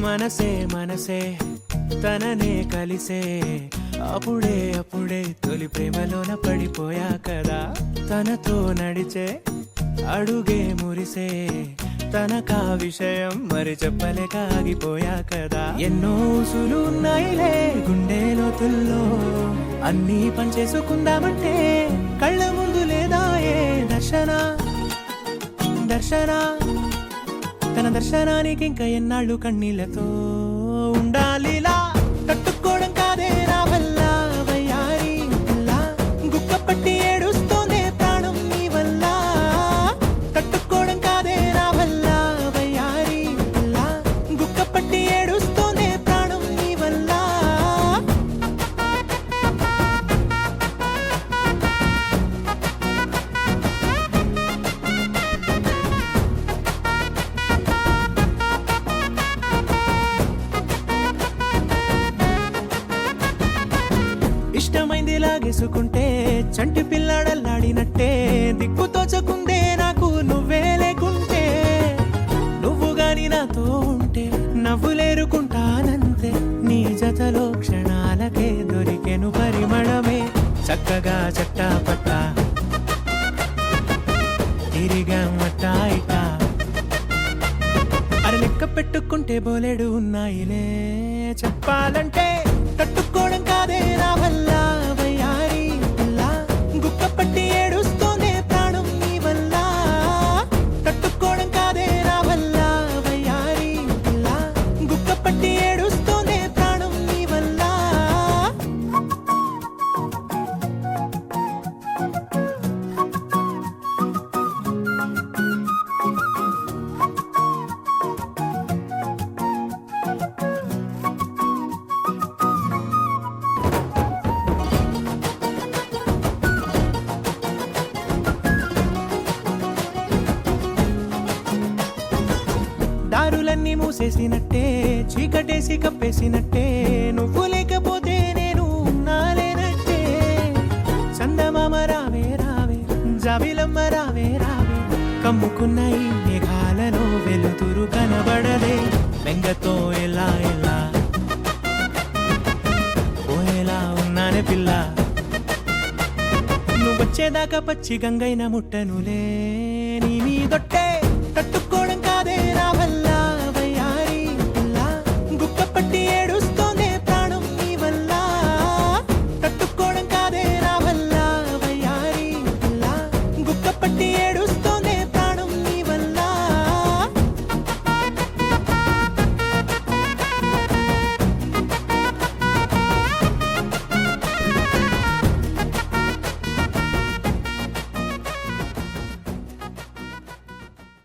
మనసే మనసే తననే కలిసే అప్పుడే అప్పుడే తొలి ప్రేమలోన పడిపోయా కదా తనతో నడిచే అడుగే మురిసే తనకా విషయం మరి చెప్పలేక ఆగిపోయా కదా ఎన్నో ఊసులు ఉన్నాయిలే గుండె లోతుల్లో అన్నీ పనిచేసుకుందామంటే కళ్ళ ముందు లేదా ఏ దర్శన దర్శన తన దర్శనానికి ఇంకా ఎన్నాళ్ళు కన్నీళ్లతో ఉండాలిలా తట్టుకోవడం కాదే నా వల్ల వయ్యారి పిల్ల గుక్కపట్టి ఏడుస్తోందే ప్రాణం నీ వల్ల తట్టుకోవడం కాదే నా వల్ల వయ్యారి పిల్ల గుక్కపట్టి ఏడుస్తోందే ప్రాణం నీ వల్ల ఇష్టమైంది లాగేసుకుంటే చంటి పిల్లాడల్లాడినట్టే దిక్కు తోచకుందే నాకు నువ్వే లేకుంటే నువ్వు గాని నాతో ఉంటే నవ్వులేరుకుంటానంతే నీ జతలో క్షణాలకే దొరికెను పరిమళమే చక్కగా చట్టా పట్టా తిరిగా మట్టా ఇట్టా అరే లెక్క పెట్టుకుంటే బోలెడు ఉన్నాయిలే చెప్పాలంటే తట్టుకోవడం కాదే నా వల్ల వయ్యారి పిల్ల గుక్కపట్టి ఏడుస్తోందే ప్రాణం నీ వల్ల తట్టుకోవడం కాదే నా వల్ల వయ్యారి పిల్ల గుక్కపట్టి ఏడుస్తోందే ప్రాణం నీ వల్ల దారులన్నీ మూసేసినట్టే చీకటేసి కప్పేసినట్టే నువ్వు లేకపోతే నేను ఉన్నాలేనట్టే చందమామ రావే రావే జాబిలమ్మ రావే రావే కమ్ముకున్న ఈ మేఘాలలో వెలుతురు కనబడలే బెంగతో ఎలా ఎలా పోయేలా ఉన్నానే పిల్ల నువ్వొచ్చేదాకా పచ్చి గంగైన ముట్టనులే నీ మీదొట్టే తట్టుకోవడం కాదే నా వల్ల వయ్యారి పిల్ల గుక్కపట్టి ఏడుస్తోందే ప్రాణం నీ వల్ల తట్టుకోవడం కాదే నా వల్ల వయ్యారి పిల్ల గుక్కపట్టి